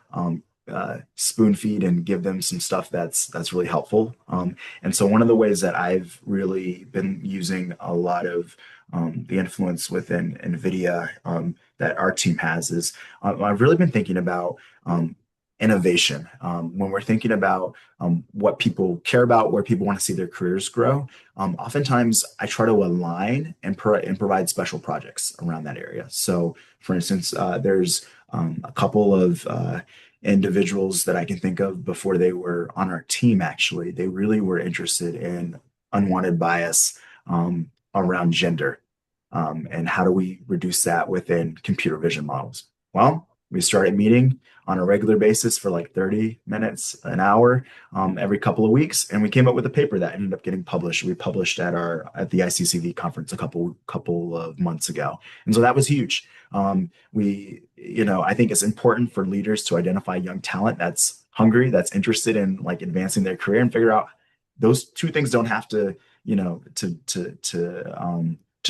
spoon feed and give them some stuff that's really helpful. And so one of the ways that I've really been using a lot of the influence within NVIDIA that our team has is I've really been thinking about innovation. When we're thinking about what people care about, where people want to see their careers grow, oftentimes I try to align and provide special projects around that area. So, for instance, there's a couple of individuals that I can think of before they were on our team, actually. They really were interested in unwanted bias around gender. And how do we reduce that within computer vision models? Well, we started meeting on a regular basis for like 30 minutes, an hour, every couple of weeks, and we came up with a paper that ended up getting published. We published at the ICCV conference a couple of months ago, and so that was huge. I think it's important for leaders to identify young talent that's hungry, that's interested in like advancing their career, and figure out those two things don't have to, to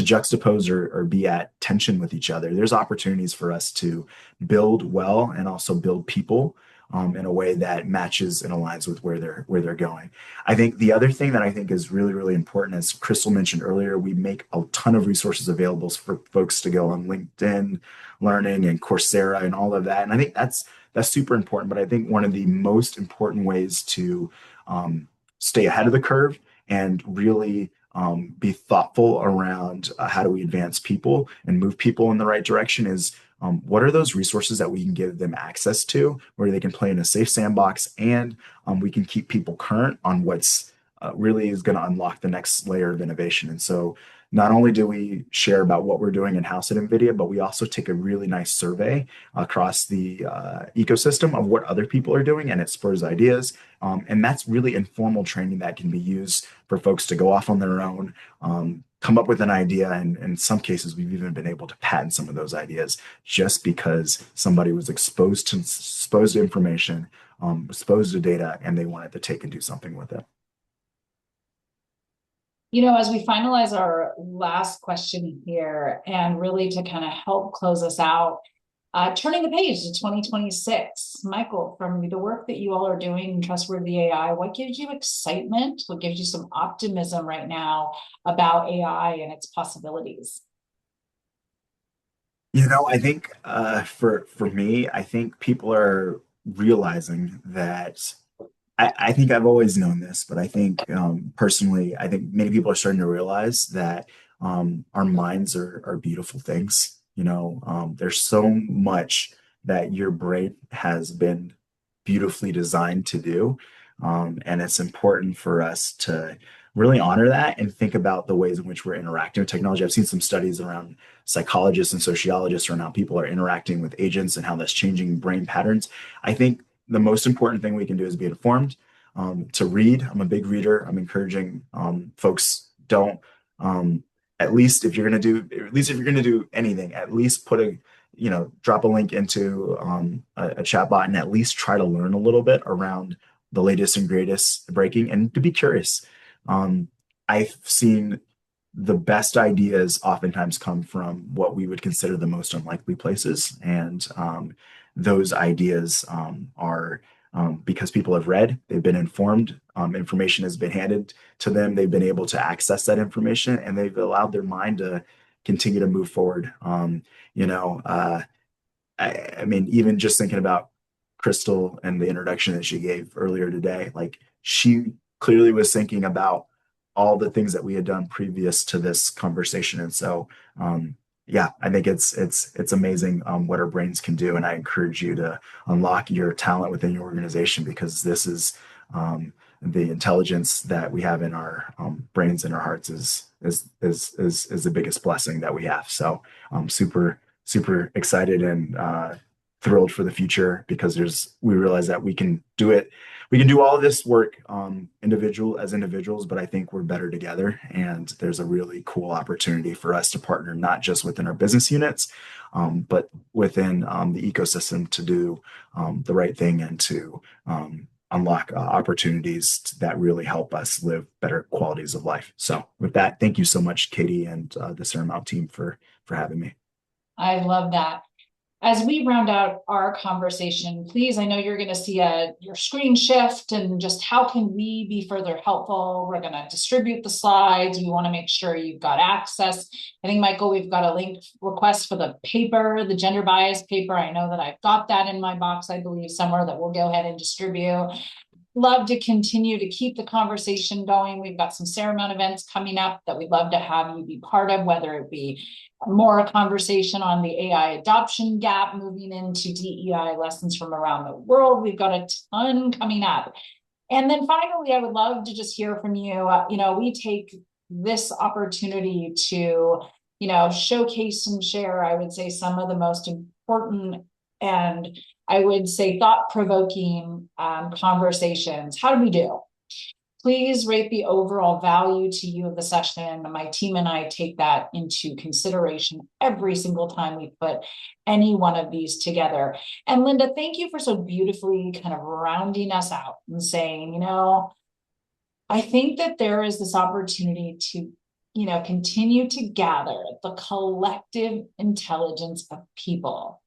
juxtapose or be at tension with each other. There's opportunities for us to build well and also build people in a way that matches and aligns with where they're going. I think the other thing that I think is really, really important, as Crystal mentioned earlier, we make a ton of resources available for folks to go on LinkedIn Learning and Coursera and all of that. And I think that's super important. But I think one of the most important ways to stay ahead of the curve and really be thoughtful around how do we advance people and move people in the right direction is what are those resources that we can give them access to where they can play in a safe sandbox and we can keep people current on what's really is going to unlock the next layer of innovation. And so not only do we share about what we're doing in-house at NVIDIA, but we also take a really nice survey across the ecosystem of what other people are doing, and it spurs ideas. And that's really informal training that can be used for folks to go off on their own, come up with an idea, and in some cases, we've even been able to patent some of those ideas just because somebody was exposed to information, exposed to data, and they wanted to take and do something with it. As we finalize our last question here, and really to kind of help close us out, turning the page to 2026, Michael, from the work that you all are doing in Trustworthy AI, what gives you excitement? What gives you some optimism right now about AI and its possibilities? I think for me, I think people are realizing that I think I've always known this, but I think personally, I think many people are starting to realize that our minds are beautiful things. There's so much that your brain has been beautifully designed to do. And it's important for us to really honor that and think about the ways in which we're interacting with technology. I've seen some studies around psychologists and sociologists around how people are interacting with agents and how that's changing brain patterns. I think the most important thing we can do is be informed, to read. I'm a big reader. I'm encouraging folks don't at least if you're going to do at least if you're going to do anything, at least drop a link into a chat bot and at least try to learn a little bit around the latest and greatest breaking and to be curious. I've seen the best ideas oftentimes come from what we would consider the most unlikely places. And those ideas are because people have read, they've been informed, information has been handed to them, they've been able to access that information, and they've allowed their mind to continue to move forward. You know, uh, I mean, even just thinking about Crystal and the introduction that she gave earlier today, like she clearly was thinking about all the things that we had done previous to this conversation. And so, yeah, I think it's amazing what our brains can do. And I encourage you to unlock your talent within your organization because this is the intelligence that we have in our brains and our hearts is the biggest blessing that we have. So I'm super excited and thrilled for the future because we realize that we can do it. We can do all of this work individuals, but I think we're better together. And there's a really cool opportunity for us to partner, not just within our business units, but within the ecosystem to do the right thing and to unlock opportunities that really help us live better qualities of life. So with that, thank you so much, Katie and the Ceramount team for having me. I love that. As we round out our conversation, please, I know you're going to see your screen shift and just how can we be further helpful? We're going to distribute the slides. We want to make sure you've got access. I think, Michael, we've got a link request for the paper, the gender bias paper. I know that I've got that in my box, I believe, somewhere that we'll go ahead and distribute. Love to continue to keep the conversation going. We've got some Ceramount events coming up that we'd love to have you be part of, whether it be more a conversation on the AI adoption gap, moving into DEI lessons from around the world. We've got a ton coming up. And then finally, I would love to just hear from you. We take this opportunity to, showcase and share, I would say, some of the most important and I would say thought-provoking conversations. How do we do? Please rate the overall value to you of the session. My team and I take that into consideration every single time we put any one of these together. And Linda, thank you for so beautifully kind of rounding us out and saying, I think that there is this opportunity to, continue to gather the collective intelligence of people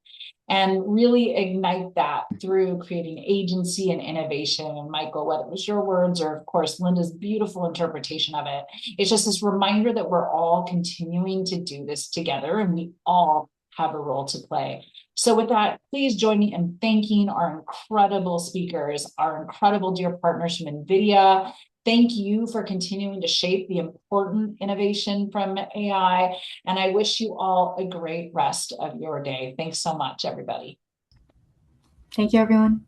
and really ignite that through creating agency and innovation. And Michael, whether it was your words or, of course, Linda's beautiful interpretation of it, it's just this reminder that we're all continuing to do this together and we all have a role to play. So with that, please join me in thanking our incredible speakers, our incredible dear partners from NVIDIA. Thank you for continuing to shape the important innovation from AI. And I wish you all a great rest of your day. Thanks so much, everybody. Thank you, everyone.